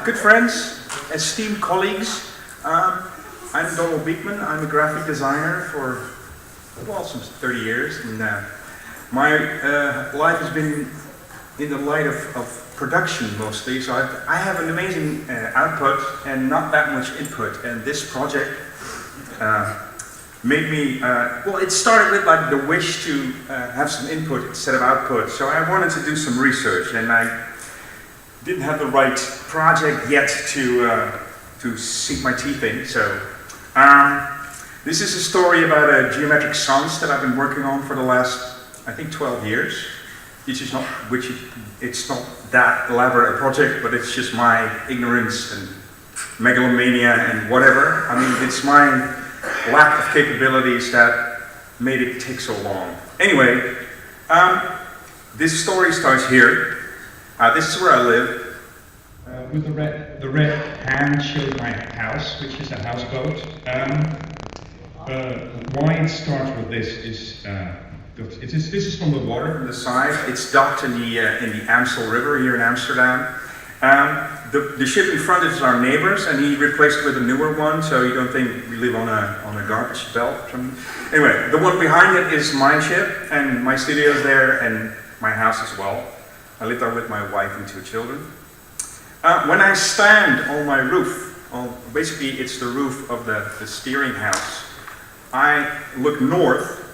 Good friends, esteemed colleagues. I'm Donald Beekman. I'm a graphic designer for, well, some 30 years. And my life has been in the light of production mostly. So I have an amazing output and not that much input. And this project made me, well, it started with like the wish to have some input instead of output. So I wanted to do some research, and I didn't have the right project yet to sink my teeth in. So this is a story about a geometric sans that I've been working on for the last, I think, 12 years. It's not that elaborate a project, but it's just my ignorance and megalomania and whatever. I mean, it's my lack of capabilities that made it take so long. Anyway, this story starts here. This is where I live. With the red hand shows my house, which is a houseboat. Why it starts with this is this is from the water from the side. It's docked in the Amstel River here in Amsterdam. The ship in front is our neighbors, and he replaced it with a newer one, so you don't think we live on a garbage belt or something. Anyway, the one behind it is my ship, and my studio is there, and my house as well. I live there with my wife and 2 children. When I stand on my roof, basically it's the roof of the steering house, I look north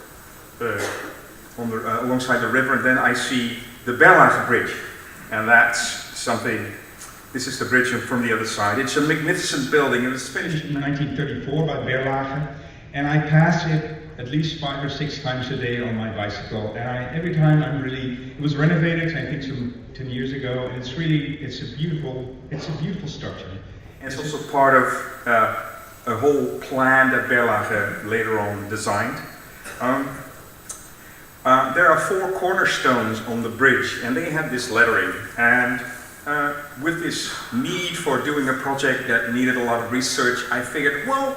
alongside the river, and then I see the Berlage Bridge. And that's something, this is the bridge from the other side. It's a magnificent building. It was finished in 1934 by Berlage, and I pass it at least 5 or 6 times a day on my bicycle. And every time it was renovated, I think some 10 years ago, and it's a beautiful structure. And it's also part of a whole plan that Berlage later on designed. There are 4 cornerstones on the bridge, and they have this lettering. And with this need for doing a project that needed a lot of research, I figured, well,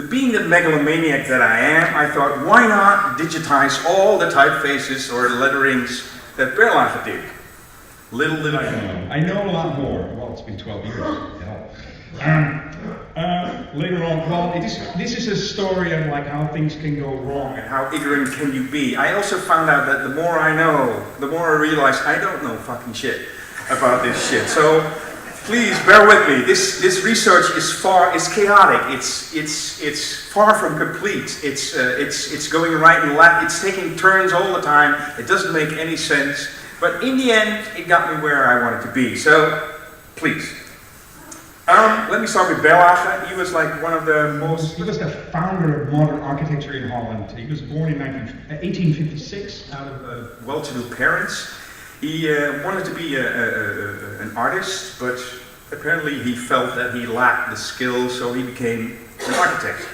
being the megalomaniac that I am, I thought, why not digitize all the typefaces or letterings that Berlage did? Little did I know. I know a lot more. Well, it's been 12 years. Later on, well, this is a story of like how things can go wrong and how ignorant can you be. I also found out that the more I know, the more I realize I don't know fucking shit about this shit. So please bear with me. This research is chaotic. It's far from complete. It's going right and left. It's taking turns all the time. It doesn't make any sense. But in the end, it got me where I wanted to be. So please. Let me start with Berlage. He was like one of the most... He was the founder of modern architecture in Holland. He was born in 1856 out of well-to-do parents. He wanted to be an artist, but apparently he felt that he lacked the skills, so he became an architect.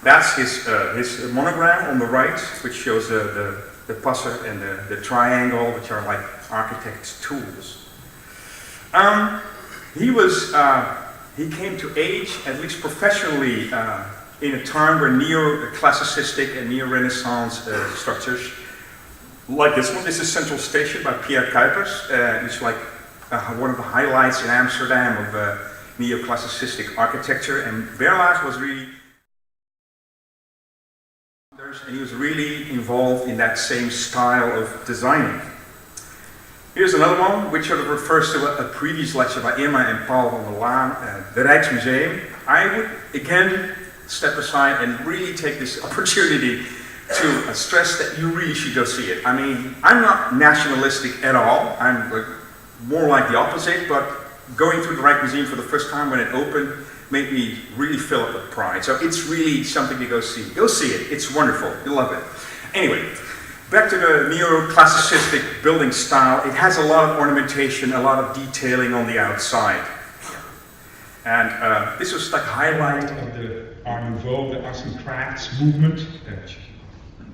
That's his monogram on the right, which shows the passer and the triangle, which are like architect's tools. He came to age, at least professionally, in a time where neoclassicistic and neo-Renaissance structures, like this one, this is Central Station by Pierre Cuypers, which is like one of the highlights in Amsterdam of neoclassicistic architecture, and Berlage was really, and he was really involved in that same style of designing. Here's another one, which sort of refers to a previous lecture by Irma and Paul van der Laan, the Rijksmuseum. I would, again, step aside and really take this opportunity to stress that you really should go see it. I mean, I'm not nationalistic at all. I'm more like the opposite, but going through the Rijksmuseum for the first time when it opened made me really fill up with pride. So it's really something to go see. Go see it. It's wonderful. You'll love it. Anyway. Back to the neoclassicistic building style, it has a lot of ornamentation, a lot of detailing on the outside. And this was like a highlight of the Art Nouveau, the arts and crafts movement, which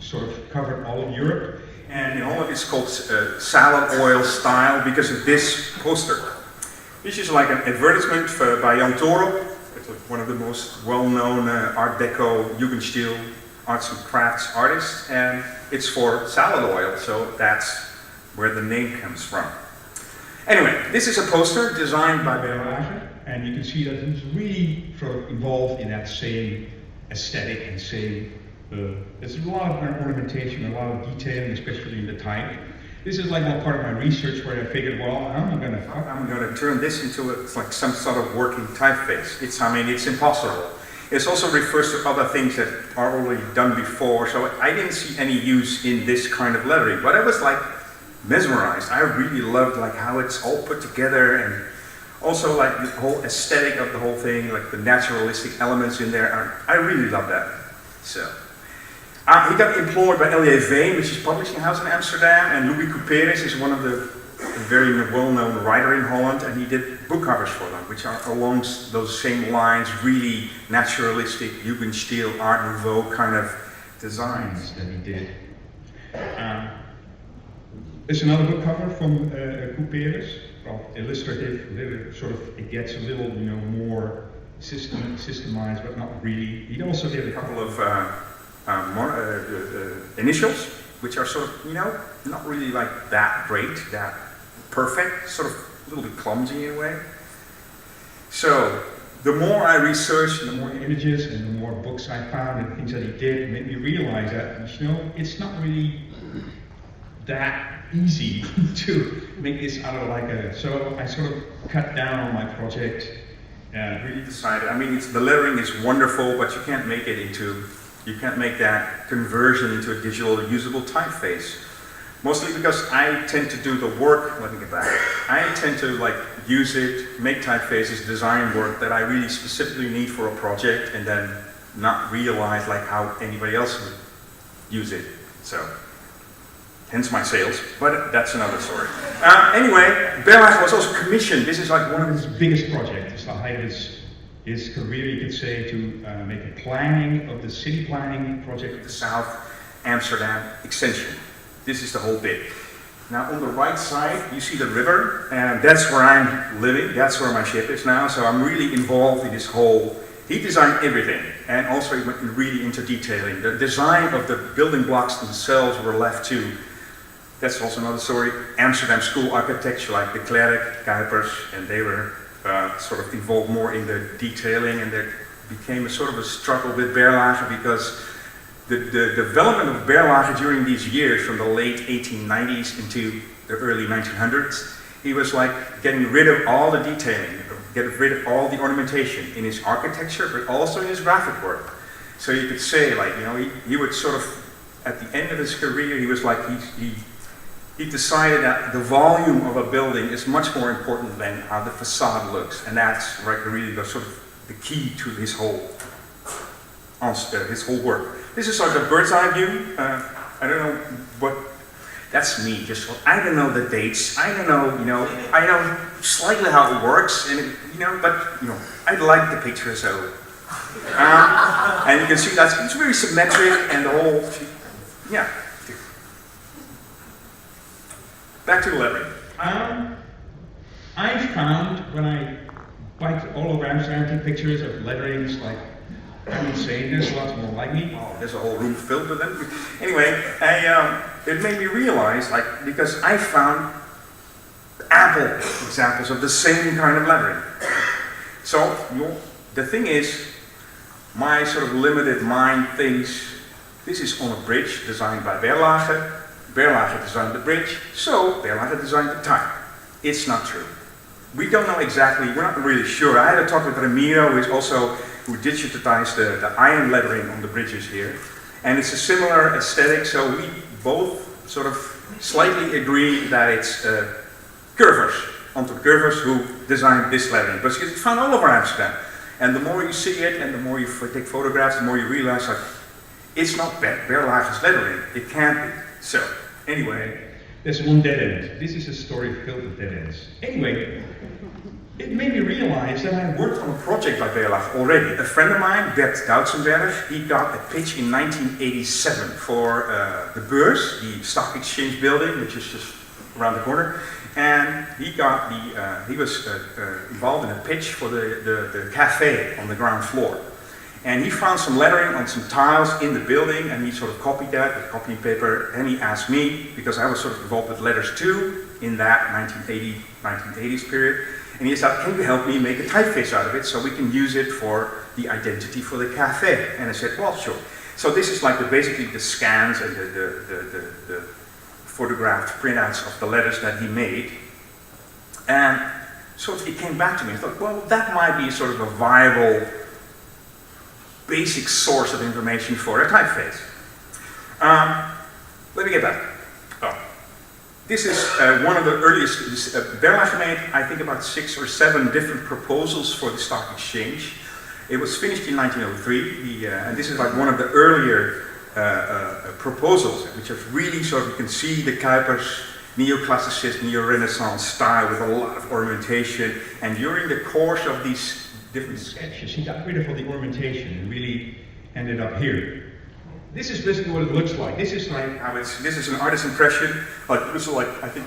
sort of covered all of Europe. And in all of it's called salad oil style because of this poster. This is like an advertisement by Jan Torup, one of the most well-known Art Deco, Jugendstil, arts and crafts artists, and it's for salad oil, so that's where the name comes from. Anyway, this is a poster designed by Berlage, and you can see that he's really sort of involved in that same aesthetic and same, there's a lot of ornamentation, a lot of detailing, especially in the type. This is like one part of my research where I figured, well, I'm gonna turn this into like some sort of working typeface. It's impossible. It also refers to other things that are already done before, so I didn't see any use in this kind of lettering, but I was like mesmerized. I really loved like how it's all put together, and also like the whole aesthetic of the whole thing, like the naturalistic elements in there. I really love that. So. He got employed by L.J. Veen, which is a publishing house in Amsterdam, and Louis Couperus is one of the very well-known writer in Holland, and he did book covers for them, which are along those same lines, really naturalistic, Jugendstil, Art Nouveau kind of designs that he did. There's another book cover from Couperus, well, illustrative, sort of, it gets a little, more systemized, but not really. He also did a couple of initials, which are sort of, not really like that great, that perfect, sort of a little bit clumsy in a way. So, the more I researched, and the more images and the more books I found and things that he did, it made me realize that, it's not really that easy to make this out of like so I sort of cut down on my project and really decided, the lettering is wonderful, but you can't make that conversion into a digital usable typeface. Mostly because I tend to do the work, let me get back. I tend to use it, make typefaces, design work that I really specifically need for a project, and then not realize how anybody else would use it. So, hence my sales, but that's another story. Anyway, Berlage was also commissioned. This is one of his biggest projects. It's the height of his career, you could say, to make a planning of the city planning project of the South Amsterdam extension. This is the whole bit. Now on the right side, you see the river, and that's where I'm living, that's where my ship is now, so I'm really involved in this whole, he designed everything, and also he went really into detailing. The design of the building blocks themselves were left to, that's also another story, Amsterdam school architecture like de Klerk, Kuipers, and they were sort of involved more in the detailing, and there became a sort of a struggle with Berlage because the development of Berlage during these years, from the late 1890s into the early 1900s, he was getting rid of all the detailing, getting rid of all the ornamentation in his architecture, but also in his graphic work. So you could say, he would sort of, at the end of his career, he was he decided that the volume of a building is much more important than how the facade looks, and that's really the sort of the key to his whole work. This is sort of the bird's eye view. I don't know what, that's me, I don't know the dates, I don't know, I know slightly how it works, and I like the picture, so. And you can see it's very symmetric, and the whole, yeah. Back to the lettering. I found when I biked all over Amsterdam, take pictures of letterings, I'm insane, there's lots more like me. Oh, there's a whole room filled with them. Anyway, it made me realize, because I found ample examples of the same kind of lettering. So, the thing is, my sort of limited mind thinks, this is on a bridge designed by Berlage. Berlage designed the bridge, so Berlage designed the type. It's not true. We don't know exactly, we're not really sure. I had a talk with Ramiro, who digitized the iron lettering on the bridges here. And it's a similar aesthetic, so we both sort of slightly agree that it's Curvers, Anton Curvers, who designed this lettering. But it's found all over Amsterdam. And the more you see it, and the more you take photographs, the more you realize, it's not Berlage's lettering. It can't be. So, anyway, there's one dead end. This is a story filled with dead ends. Anyway, it made me realize that I worked on a project by Berlage already. A friend of mine, Bert Doutsenberg, he got a pitch in 1987 for the Beurs, the stock exchange building, which is just around the corner. And he was involved in a pitch for the cafe on the ground floor. And he found some lettering on some tiles in the building, and he sort of copied that with copying paper, and he asked me, because I was sort of involved with letters too, in that 1980s period, and he said, can you help me make a typeface out of it so we can use it for the identity for the cafe? And I said, well, sure. So this is like basically the scans and the photographed printouts of the letters that he made. And so it came back to me. I thought, well, that might be sort of a viable, basic source of information for a typeface. Let me get back. Oh. This is one of the earliest. Berlage made, I think, about 6 or 7 different proposals for the stock exchange. It was finished in 1903, and this is like one of the earlier proposals, which is really sort of, you can see the Kuiper's neoclassicist, neo-Renaissance style with a lot of ornamentation, and during the course of these different sketches, he got rid of all the ornamentation and really ended up here. This is basically what it looks like. This is like how this is an artist's impression. Like this is like, I think,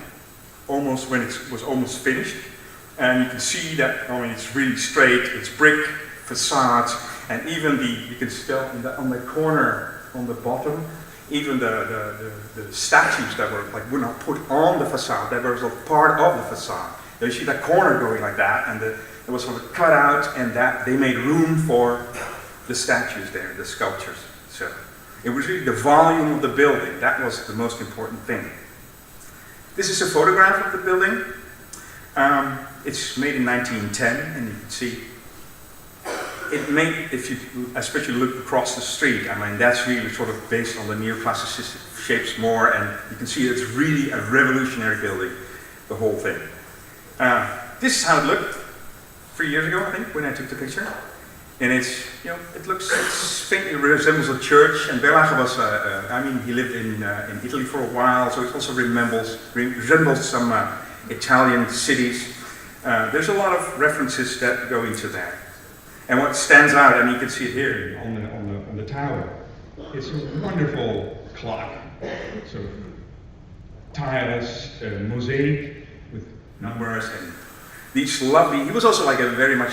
almost when it was almost finished, and you can see that. I mean, it's really straight. It's brick facades, and even you can still on the corner on the bottom, even the statues that were not put on the facade, that were sort of part of the facade. You see that corner going like that, and it was sort of cut out, and that they made room for the statues there, the sculptures. So it was really the volume of the building that was the most important thing. This is a photograph of the building. It's made in 1910, and you can see it made, if you especially look across the street, I mean, that's really sort of based on the neoclassicist shapes more, and you can see it's really a revolutionary building, the whole thing. This is how it looked 3 years ago, I think, when I took the picture. And it's, you know, it faintly resembles a church, and Berlage was, I mean, he lived in Italy for a while, so it also resembles some Italian cities. There's a lot of references that go into that. And what stands out, and you can see it here on the tower, it's a wonderful clock, sort of tiles, mosaic with numbers, and these lovely. He was also like very much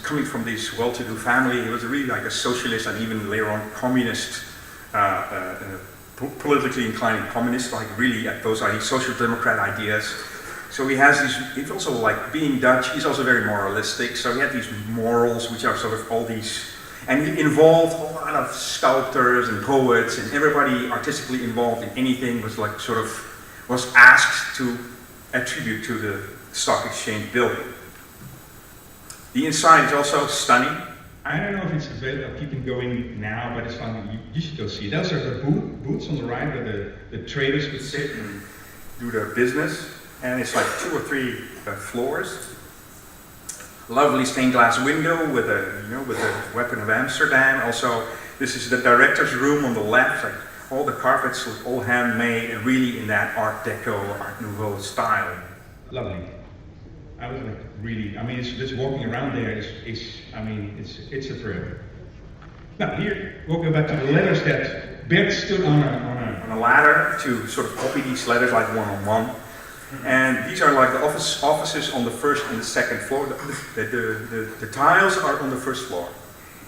coming from this well-to-do family. He was really like a socialist, and even later on communist, politically inclining communist, like really at those social democrat ideas. So he has these, he's also like, being Dutch, he's also very moralistic, so he had these morals, which are sort of all these, and he involved a lot of sculptors and poets, and everybody artistically involved in anything was like sort of, was asked to attribute to the stock exchange building. The inside is also stunning. I don't know if it's available, keeping going now, but it's fun, you should go see it. Those are the booths on the right where the traders would sit and do their business. And it's like 2 or 3 floors. Lovely stained glass window with a weapon of Amsterdam. Also, this is the director's room on the left. Like all the carpets look all handmade and really in that Art Deco, Art Nouveau style. Lovely. I was like really. I mean, it's just walking around there it's a thrill. Now here, we'll go back to the letters that Bert stood on a ladder to sort of copy these letters like one-on-one. And these are like the offices on the first and the second floor. The tiles are on the first floor.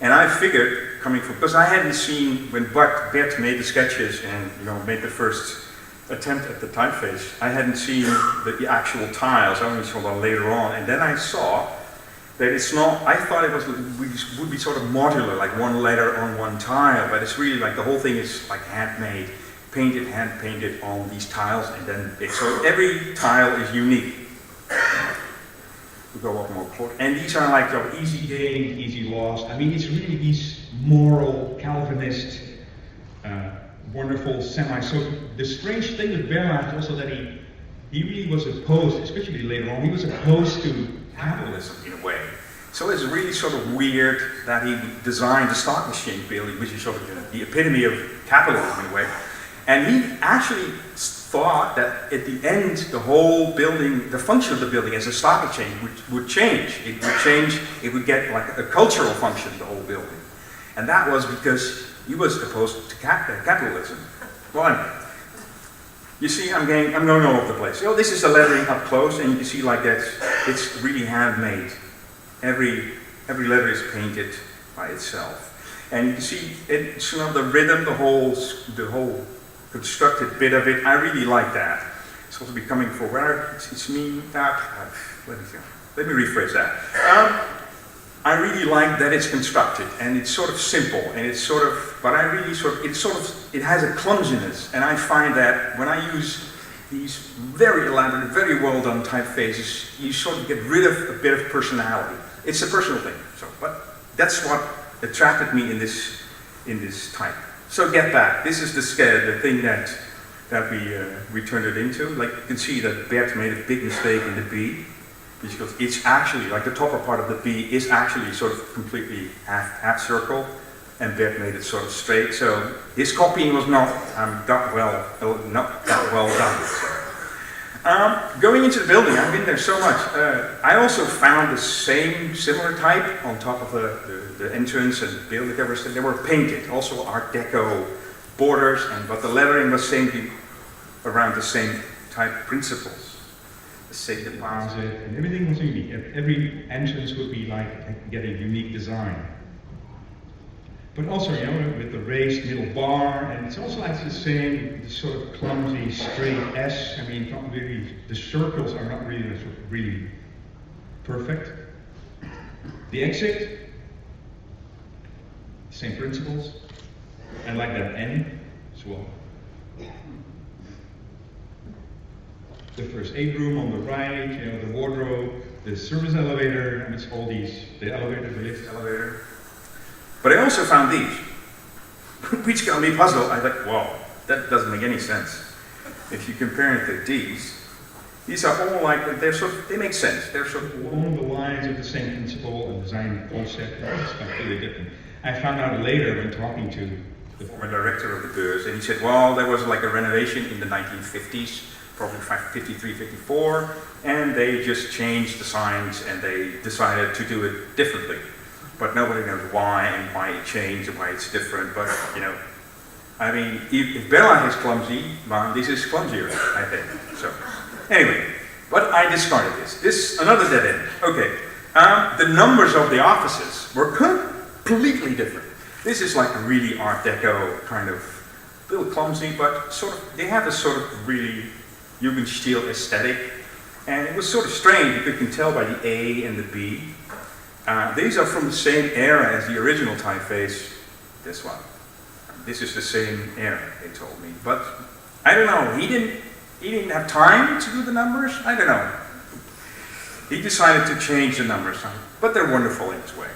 And I figured, coming from, because I hadn't seen, when Bert made the sketches and made the first attempt at the typeface, I hadn't seen the actual tiles. I only saw them later on. And then I saw that it's not, I thought it would be sort of modular, like one letter on one tile, but it's really like the whole thing is like handmade. Hand painted on these tiles, and then so every tile is unique. We go up more close, and these are like easy gain, easy loss. I mean, it's really these moral Calvinist, wonderful So the strange thing with Berlage also that he really was opposed, especially later on. He was opposed to capitalism in a way. So it's really sort of weird that he designed the stock exchange building, which is sort of the epitome of capitalism in a way. And he actually thought that at the end, the whole building, the function of the building as a stock exchange would change. It would change, it would get like a cultural function, the whole building. And that was because he was opposed to capitalism. Well, anyway, you see, I'm going all over the place. So this is the lettering up close, and you can see like that, it's really handmade. Every letter is painted by itself. And you can see it's, you know, the rhythm, the whole constructed bit of it. I really like that. It's also becoming for where it's me. Let me rephrase that. I really like that it's constructed and it's sort of simple and it's sort of, but I really it has a clumsiness, and I find that when I use these very elaborate, very well done typefaces, you sort of get rid of a bit of personality. It's a personal thing. So, but that's what attracted me in this type. So get back. This is the thing that we turned it into. Like you can see that Bert made a big mistake in the B, because it's actually, like the topper part of the B is actually sort of completely half circle, and Bert made it sort of straight. So his copying was not that well done. Going into the building, I've been there so much. I also found the similar type on top of the entrance and building covers. They were painted, also Art Deco borders, but the lettering was around the same type principles. And everything was unique. Every entrance would be like get a unique design. But also, you know, with the raised middle bar, and it's also like the same sort of clumsy straight S. I mean, not really. The circles are not really really perfect. The exit, same principles, and like that N as well. The first aid room on the right, you know, the wardrobe, the service elevator, and it's all these, the elevator, the lift elevator. But I also found these, which got me puzzled. I thought, wow, that doesn't make any sense. If you compare it to these are all like, they make sense. They're sort of along the lines of the same principle and design concept, it's completely different. I found out later when talking to the former director of the Beurs, and he said, well, there was like a renovation in the 1950s, probably 53, 54, and they just changed the signs and they decided to do it differently. But nobody knows why and why it changed and why it's different. But, you know, I mean, if Bella is clumsy, well, this is clumsier, I think. So, anyway, but I discarded this. This, another dead end. Okay, the numbers of the offices were completely different. This is like really Art Deco, kind of, a little clumsy, but sort of, they have a sort of really Jugendstil aesthetic. And it was sort of strange, you can tell by the A and the B. These are from the same era as the original typeface, this one. This is the same era, they told me. But I don't know, he didn't have time to do the numbers? I don't know. He decided to change the numbers, but they're wonderful in its way.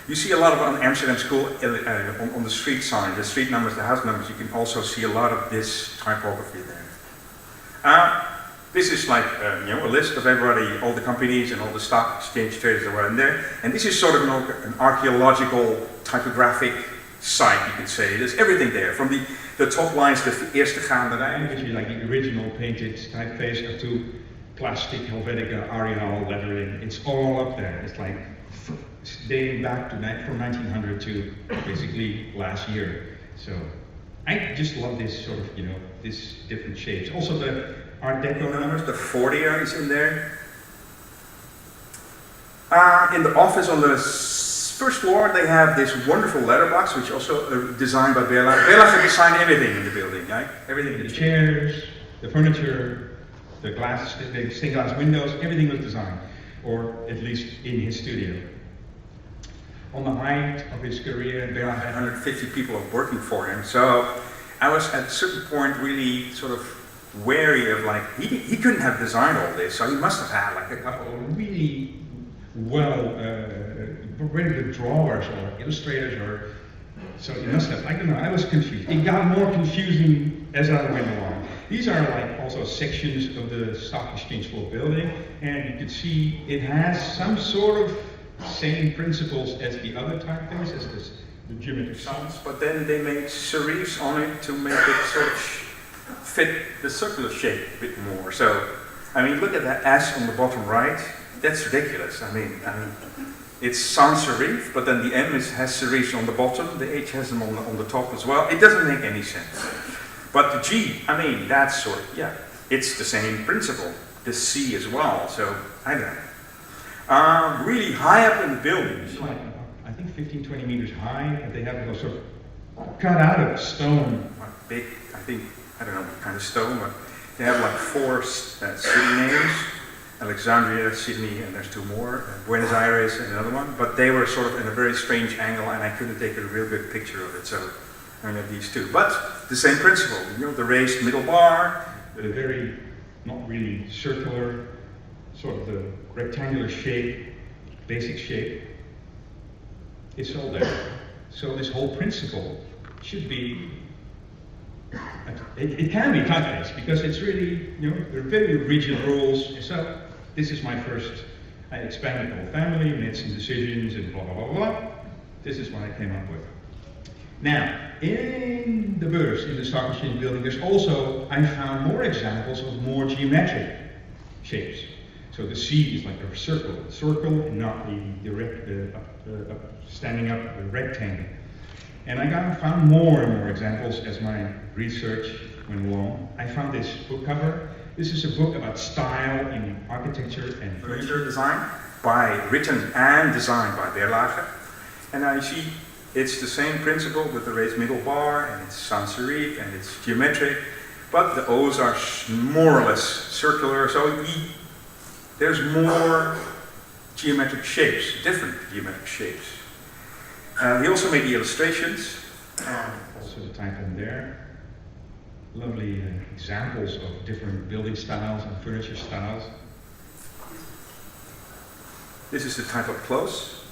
You see a lot of on Amsterdam School, on the street sign, the street numbers, the house numbers, you can also see a lot of this typography there. This is like you know, a list of everybody, all the companies and all the stock exchange traders that were in there. And this is sort of an archaeological typographic site, you could say. There's everything there, from the top lines, the eerste gaande rij, which is like the original painted typeface, up to plastic Helvetica Arial lettering. It's all up there. It's like dating back to from 1900 to basically last year. So I just love this sort of, you know, this different shapes. Also the Art Deco numbers, the 40 is in there. In the office on the first floor, they have this wonderful letterbox, which also designed by Bela. Bela can design everything in the building, right? Everything. The chairs, the furniture, the glass, the stained glass windows, everything was designed, or at least in his studio. On the height of his career, Bela had 150 people working for him. So I was at a certain point really sort of wary of like, he couldn't have designed all this, so he must have had like a couple of really well, very good drawers or illustrators, or so he must have, I don't know, I was confused. It got more confusing as I went along. These are like also sections of the stock exchange floor building, and you can see it has some sort of same principles as the other typeface, as this, the geometric signs, but then they made serifs on it to make it sort of fit the circular shape a bit more. So, I mean, look at that S on the bottom right. That's ridiculous. I mean, it's sans serif, but then the M has serifs on the bottom. The H has them on the top as well. It doesn't make any sense. But the G, I mean, that's sort of, yeah, it's the same principle. The C as well. So, I don't know. Really high up in the building. Like, I think 15, 20 meters high, and they have those sort of cut out of stone. Big, I think, I don't know what kind of stone, but they have like 4 city names. Alexandria, Sydney, and there's 2 more. Buenos Aires and another one. But they were sort of in a very strange angle, and I couldn't take a real good picture of it. So I have these 2. But the same principle, you know, the raised middle bar. The very, not really circular, sort of the rectangular shape, basic shape. It's all there. So this whole principle should be, it can be type-based because it's really, you know, there are very rigid rules. So this is my first, I expanded the whole family, made some decisions and blah, blah, blah, blah. This is what I came up with. Now, in the burs, in the stock exchange building, there's also, I found more examples of more geometric shapes. So the C is like a circle and not the standing up rectangle. And I found more and more examples as my research went along. I found this book cover. This is a book about style in architecture and Furniture design, written and designed by Berlage. And now you see it's the same principle with the raised middle bar, and it's sans serif, and it's geometric, but the O's are more or less circular, so there's more geometric shapes, different geometric shapes. He also made the illustrations. Also the type in there. Lovely examples of different building styles and furniture styles. This is the type up close.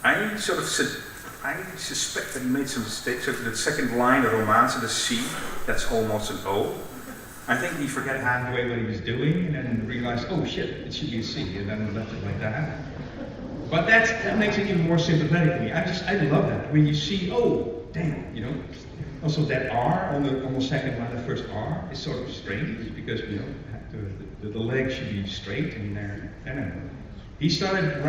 I suspect that he made some mistakes. So the second line, the Romaanse, the C, that's almost an O. I think he forgot halfway what he was doing and then realized, oh shit, it should be a C, and then left it like that. But that makes it even more sympathetic to me. I love that. When you see, oh, damn, you know. Also that R on the second line, the first R, is sort of strange because, you know, the leg should be straight and there. I don't know. He started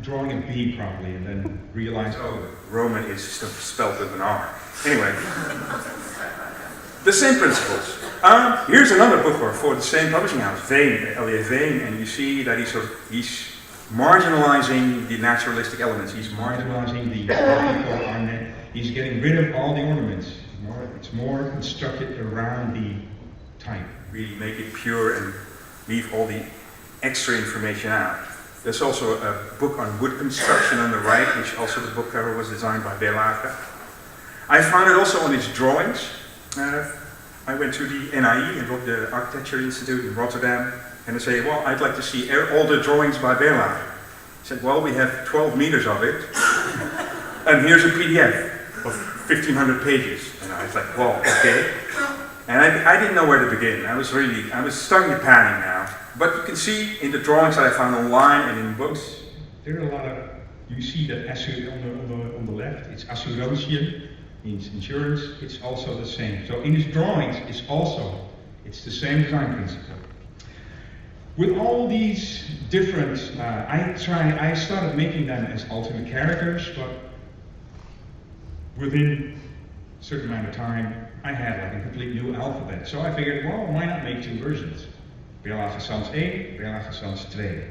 drawing a B probably and then realized, oh, Roman is spelled with an R. Anyway, the same principles. Here's another book for the same publishing house, Veen, L.A. Veen, and you see that he's marginalizing the naturalistic elements. He's marginalizing the ornament. He's getting rid of all the ornaments. It's more constructed around the type. Really make it pure and leave all the extra information out. There's also a book on wood construction on the right, which also the book cover was designed by Berlage. I found it also on his drawings. I went to the NIE, the Architecture Institute in Rotterdam, and I say, well, I'd like to see all the drawings by Berlage. He said, well, we have 12 meters of it, and here's a PDF of 1,500 pages. And I was like, well, okay. And I didn't know where to begin. I was starting to panic now. But you can see in the drawings that I found online and in books. There are a lot of, you see that on the left, it's assurantiën, means insurance, it's also the same. So in his drawings, it's the same design principle. With all these different, I started making them as alternate characters, but within a certain amount of time, I had like a complete new alphabet. So I figured, well, why not make 2 versions? Berlage Sans 1, Berlage Sans 2.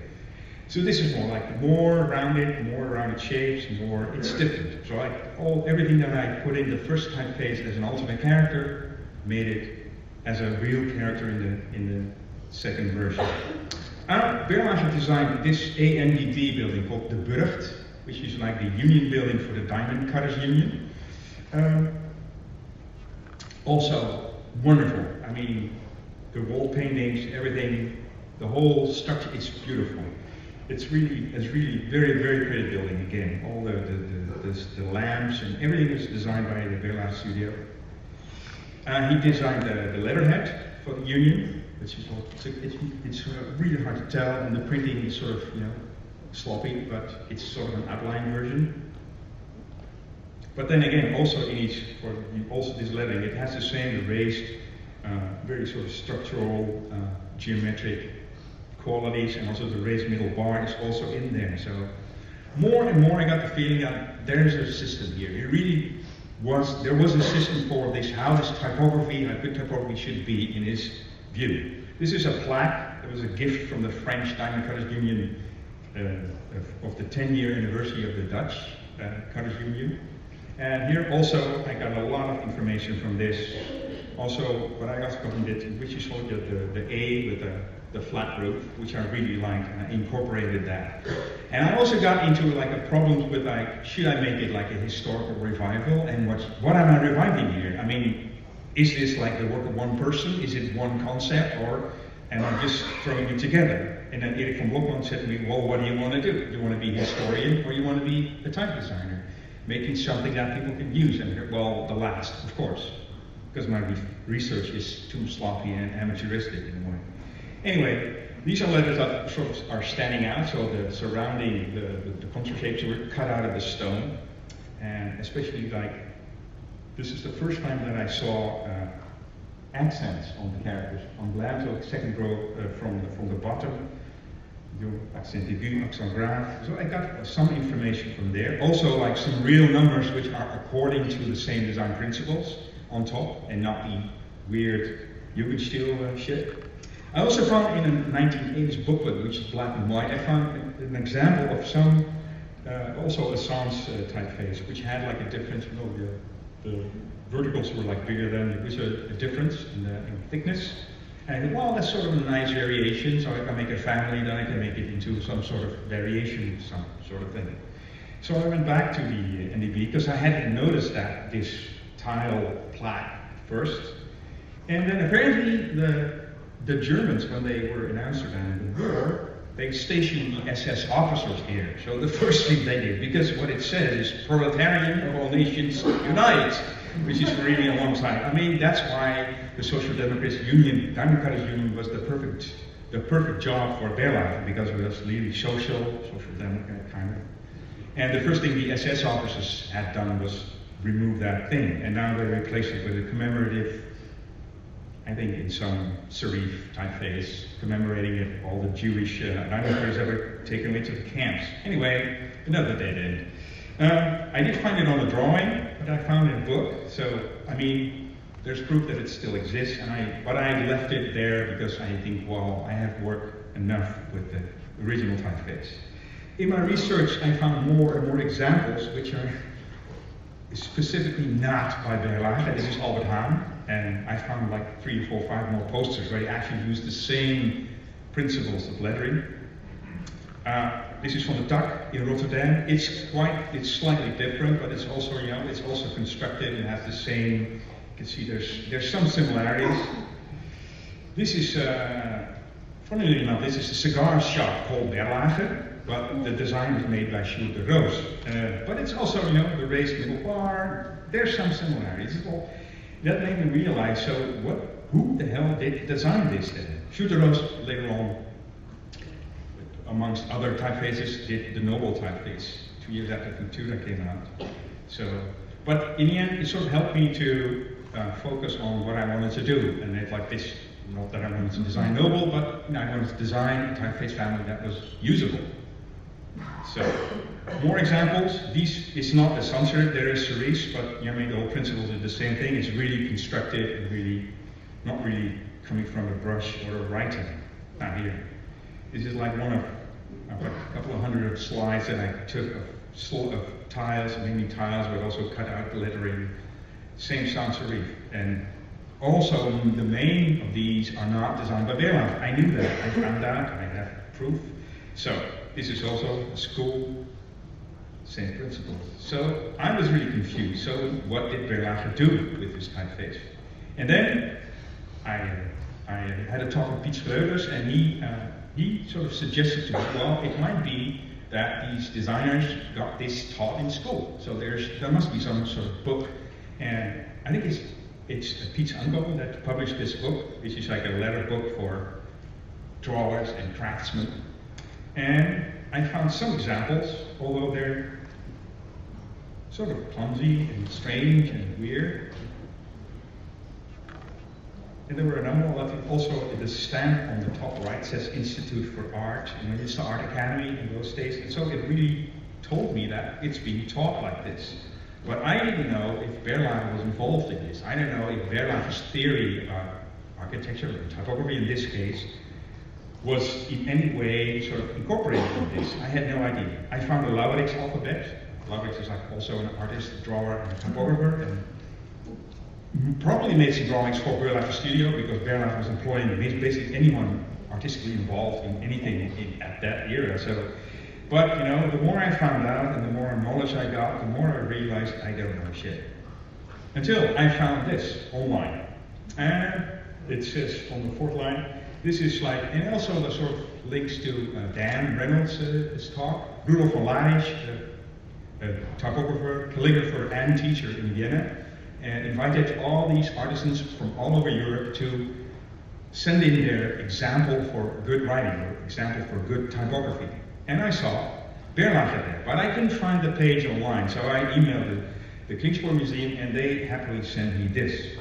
So this is more rounded shapes, it's different. So everything that I put in the first typeface as an alternate character, made it as a real character in the second version. Berlage designed this ANDD building called the Burgt, which is like the union building for the Diamond Cutters Union. Also wonderful. I mean, the wall paintings, everything, the whole structure is beautiful. It's really very, very pretty building again. All the lamps and everything was designed by the Berlage studio. He designed the letterhead for the union, which is it's really hard to tell, and the printing is sort of sloppy, but it's sort of an outline version. But then again, also this lettering, it has the same raised, very sort of structural, geometric qualities, and also the raised middle bar is also in there. So more and more I got the feeling that there's a system here. There was a system for this, how good typography should be in his view. This is a plaque. It was a gift from the French Diamond Cutters Union of the 10-year anniversary of the Dutch Cutters Union. And here also I got a lot of information from this. Also, what I also did, which is called the A with the flat roof, which I really liked, and I incorporated that. And I also got into like a problem with like, should I make it like a historical revival? And what am I reviving here? I mean, is this like the work of one person? Is it one concept, or am I just throwing it together? And then Erik van Blokland said to me, well, what do you want to do? Do you want to be a historian, or you want to be a type designer? Making something that people can use. And well, the last, of course, because my research is too sloppy and amateuristic in a way. Anyway, these are letters that sort of are standing out, so the surrounding, the contour shapes were cut out of the stone. And especially like, this is the first time that I saw accents on the characters. On blanc, so second row from the bottom. Accent aigu, accent grave. So I got some information from there. Also like some real numbers which are according to the same design principles on top and not the weird Jugendstil shit. I also found in a 1980s booklet, which is black and white, I found an example of some, also a sans typeface, which had like a difference, you know, the verticals were like bigger than, there was a difference in thickness. And I thought, well, that's sort of a nice variation, so I can make a family, then I can make it into some sort of variation, some sort of thing. So I went back to the NDB, because I hadn't noticed that, this tile plaque first. And then apparently the Germans, when they were in Amsterdam in the war, they stationed the SS officers here. So the first thing they did, because what it says is proletarian of all nations unite, which is really a long time. I mean, that's why the Social Democrats Union, Diamond Cutters Union, was the perfect job for Berlage, because it was really social democrat kind of. And the first thing the SS officers had done was remove that thing, and now they replaced it with a commemorative, I think in some serif typeface, commemorating it, all the Jewish diamond cutters that were taken away to the camps. Anyway, another dead end. I did find it on a drawing, but I found it in a book. So, I mean, there's proof that it still exists, but I left it there because I think, well, I have worked enough with the original typeface. In my research, I found more and more examples which are specifically not by Berlage. This is Albert Hahn, and I found like 3, 4, 5 more posters where they actually use the same principles of lettering. This is from the Dak in Rotterdam. It's slightly different, but it's also, you know, it's also constructed and has the same. You can see there's some similarities. This is, funnily enough, this is a cigar shop called Berlage, but the design was made by Jules de Roos. But it's also, you know, the raised middle bar. There's some similarities. Well, that made me realize, so who the hell did design this then? Jules de Roos later on, amongst other typefaces, did the Noble typeface 2 years after Futura came out. So, but in the end, it sort of helped me to focus on what I wanted to do. And it's like this, not that I wanted to design Noble, but you know, I wanted to design a typeface family that was usable. So, more examples. These is not a sans serif, there is serifs, but you know, I mean, the whole principles are the same thing. It's really constructed and really, not really coming from a brush or a writing. Now here, this is like one of a couple of hundred slides that I took of tiles, mainly tiles, but also cut out the lettering. Same sans serif. And also, the main of these are not designed by Berlage. I knew that. I found out. I have proof. So, this is also a school, same principles. So, I was really confused. So, what did Berlage do with this typeface? And then, I had a talk with Piet Schreuders, and he sort of suggested to me, well, it might be that these designers got this taught in school. So there must be some sort of book. And I think it's Piet's uncle that published this book, which is like a letter book for drawers and craftsmen. And I found some examples, although they're sort of clumsy and strange and weird. And there were a number of them. Also, the stamp on the top right says Institute for Art, and it's the Art Academy in those days. And so it really told me that it's being taught like this. But I didn't know if Berlage was involved in this. I don't know if Berlage's theory about architecture, or typography in this case, was in any way sort of incorporated in this. I had no idea. I found the Lauwerix alphabet. Lauwerix is like also an artist, drawer, and a typographer, and probably made some drawings for Berlage Studio because Berlage was employing basically anyone artistically involved in anything at that era. So, but you know, the more I found out and the more knowledge I got, the more I realized I don't know shit. Until I found this online, and it says on the fourth line. This is like, and also the sort of links to Dan Reynolds' talk. Rudolf von Lahrisch, a typographer, calligrapher, and teacher in Vienna, invited all these artisans from all over Europe to send in their example for good writing, or example for good typography. And I saw Berlage there, but I couldn't find the page online, so I emailed the Klingspoor Museum, and they happily sent me this.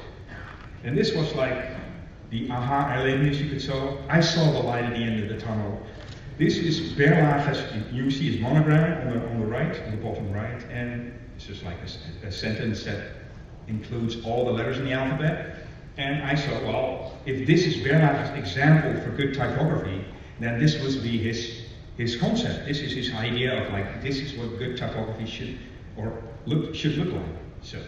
And this was like the aha erlebnis, you could say. I saw the light at the end of the tunnel. This is Berlage's, you see his monogram on the right, on the bottom right, and it's just like a sentence that includes all the letters in the alphabet. And I thought, well, if this is Berlage's example for good typography, then this must be his concept. This is his idea of like, this is what good typography should look like. So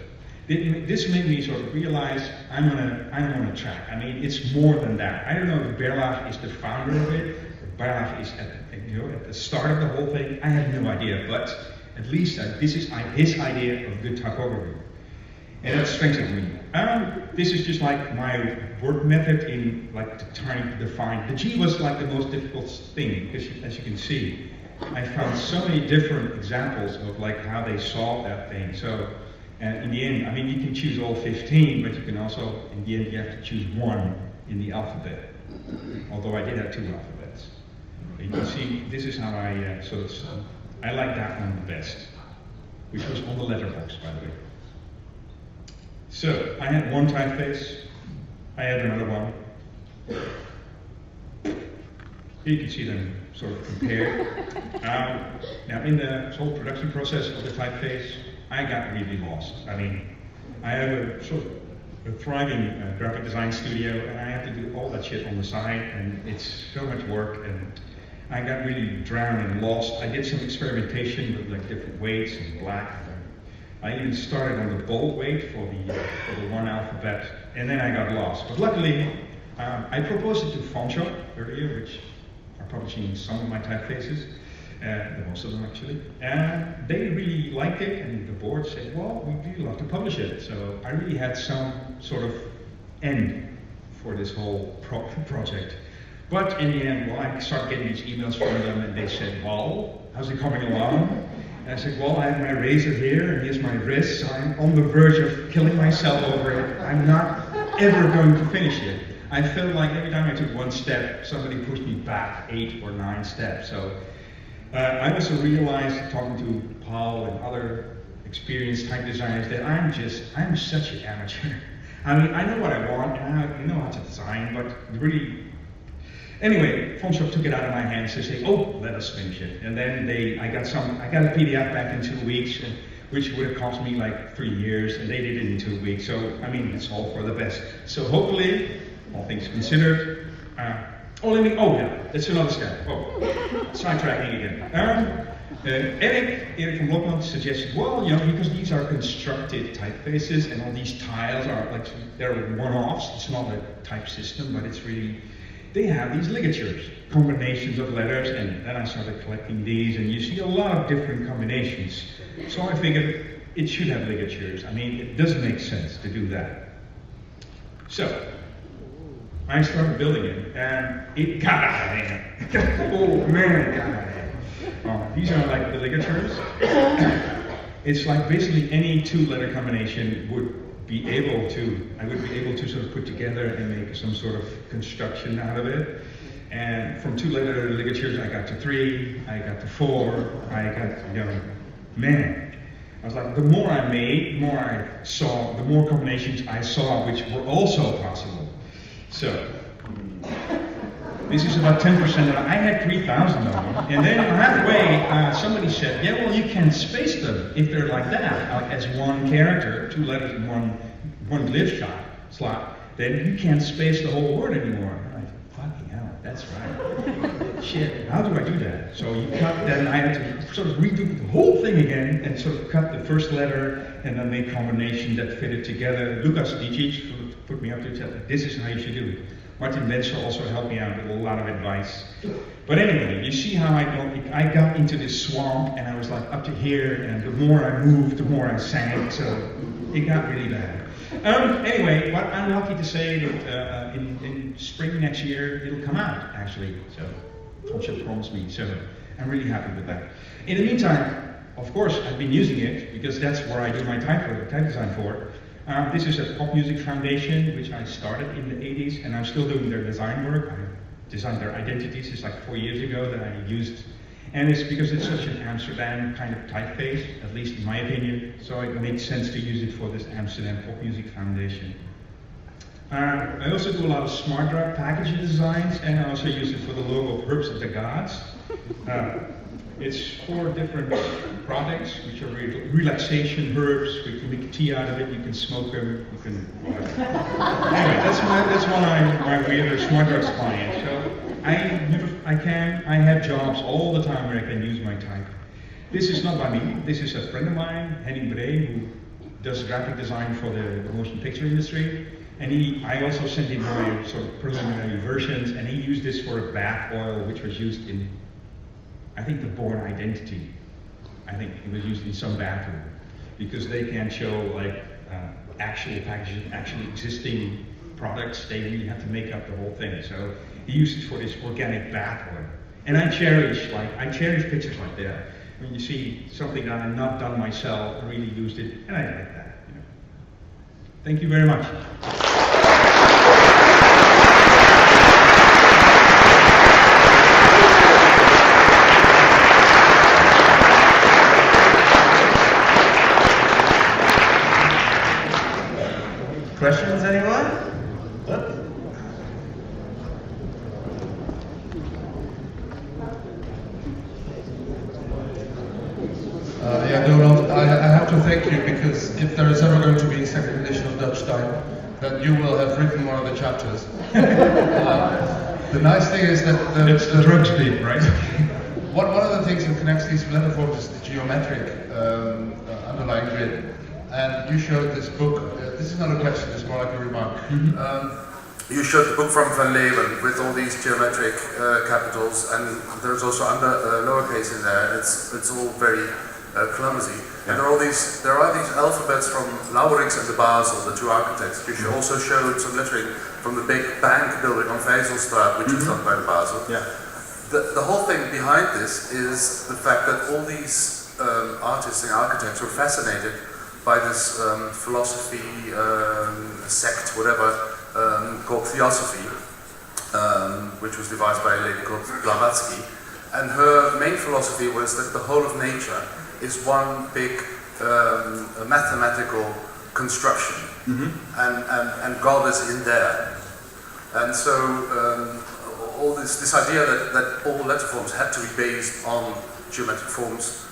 this made me sort of realize I'm on a track. I mean, it's more than that. I don't know if Berlage is the founder of it, or Berlage is at the start of the whole thing. I have no idea, but at least this is his idea of good typography. And that strengthens me. This is just like my work method in like trying to define. The G was like the most difficult thing, because as you can see, I found so many different examples of like how they solved that thing. So, and in the end, I mean, you can choose all 15, but you can also, in the end, you have to choose one in the alphabet. Although I did have 2 alphabets. But you can see, this is how I I like that one the best, which was on the letterbox, by the way. So, I had one typeface, I had another one. Here you can see them sort of compared. Now, in the whole production process of the typeface, I got really lost. I mean, I have a sort of a thriving graphic design studio, and I have to do all that shit on the side, and it's so much work, and I got really drowned and lost. I did some experimentation with like different weights and black. I even started on the bold weight for the one alphabet, and then I got lost. But luckily, I proposed it to Fonshop earlier, which are publishing some of my typefaces, most of them actually. And they really liked it, and the board said, well, we'd really love to publish it. So I really had some sort of end for this whole project. But in the end, well, I started getting these emails from them, and they said, well, how's it coming along? And I said, well, I have my razor here, and here's my wrist, so I'm on the verge of killing myself over it. I'm not ever going to finish it. I felt like every time I took one step, somebody pushed me back 8 or 9 steps. So I also realized, talking to Paul and other experienced type designers, that I'm such an amateur. I mean, I know what I want, and I know how to design, but really, anyway, Fonshop took it out of my hands and said, oh, let us finish it. And then I got a PDF back in 2 weeks, which would have cost me like 3 years, and they did it in 2 weeks. So, I mean, it's all for the best. So hopefully, all things considered, that's another step. Oh, sidetracking again. Eric from Lokman suggested, well, you know, because these are constructed typefaces, and all these tiles are like, they're one-offs. It's not a type system, but it's really, they have these ligatures, combinations of letters, and then I started collecting these, and you see a lot of different combinations. So I figured it should have ligatures. I mean, it does make sense to do that. So I started building it, and it got out of hand. Oh man, it got out of hand. These are like the ligatures. It's like basically any 2-letter combination would be able to sort of put together and make some sort of construction out of it. And from 2-letter ligatures, I got to 3, I got to 4, I got, man. I was like, the more I made, the more I saw, the more combinations I saw, which were also possible. So, this is about 10% of it. I had 3,000 of them. And then halfway, somebody said, yeah, well, you can space them if they're like that, like as one character, 2 letters in one glyph slot, then you can't space the whole word anymore. And I thought, fucking hell. That's right. Shit, how do I do that? So you cut, then I had to sort of redo the whole thing again and sort of cut the first letter and then make combination that fitted together. Lucas Dicic put me up to it, this is how you should do it. Martin Wenzel also helped me out with a lot of advice. But anyway, you see how I got into this swamp and I was like up to here, and the more I moved, the more I sank, so it got really bad. Anyway, but I'm lucky to say that in spring next year, it'll come out, actually. So, Tosha promised me, so I'm really happy with that. In the meantime, of course, I've been using it, because that's where I do my type design for. This is a pop music foundation, which I started in the 80s, and I'm still doing their design work. I designed their identities. It's like 4 years ago that I used, and it's because it's such an Amsterdam kind of typeface, at least in my opinion, so it makes sense to use it for this Amsterdam Pop Music Foundation. I also do a lot of smart drive packaging designs, and I also use it for the logo of Herbs of the Gods. It's 4 different products, which are relaxation herbs. We can make tea out of it. You can smoke them. You can. Anyway, that's one of my weird smart drugs clients. So I have jobs all the time where I can use my type. This is not by me. This is a friend of mine, Henning Bree, who does graphic design for the motion picture industry. And I also sent him my sort of preliminary versions, and he used this for a bath oil, which was used in, I think, the Born Identity. I think it was used in some bathroom, because they can show like actual packaging, actually existing products. They really have to make up the whole thing. So he used it for this organic bath oil. And I cherish pictures like that. When you see something that I've not done myself, I really used it, and I like that. You know. Thank you very much. Questions, anyone? What? Yeah, Donald, I have to thank you, because if there is ever going to be a second edition of Dutch Time, then you will have written one of the chapters. The nice thing is that It's the drug speak, right? one of the things that connects these letterforms is the geometric underlying grid. And you showed this book. This is not a question; it's more like a remark. You showed the book from Van Leeuwen with all these geometric capitals, and there's also lowercase in there. It's all very clumsy. Yeah. And there are these alphabets from Lauwerix and de Basel, the 2 architects. You also showed some lettering from the big bank building on Vijzelstraat, which is done by de Basel. Yeah. The whole thing behind this is the fact that all these artists and architects were fascinated by this philosophy, sect, whatever, called Theosophy, which was devised by a lady called Blavatsky. And her main philosophy was that the whole of nature is one big mathematical construction, and God is in there. And so all this idea that all letterforms had to be based on geometric forms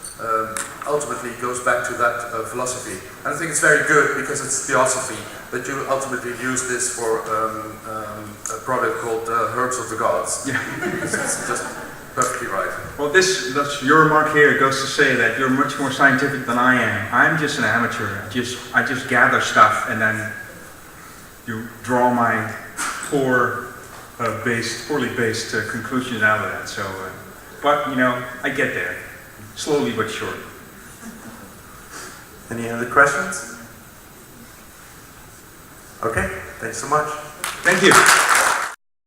ultimately goes back to that philosophy. And I think it's very good, because it's Theosophy, that you ultimately use this for a product called Herbs of the Gods. Yeah. It's just perfectly right. Well, that's your remark here. It goes to say that you're much more scientific than I am. I'm just an amateur. I just gather stuff, and then you draw my poorly based conclusions out of that. So, but you know, I get there, slowly but surely. Any other questions? Okay, thanks so much. Thank you.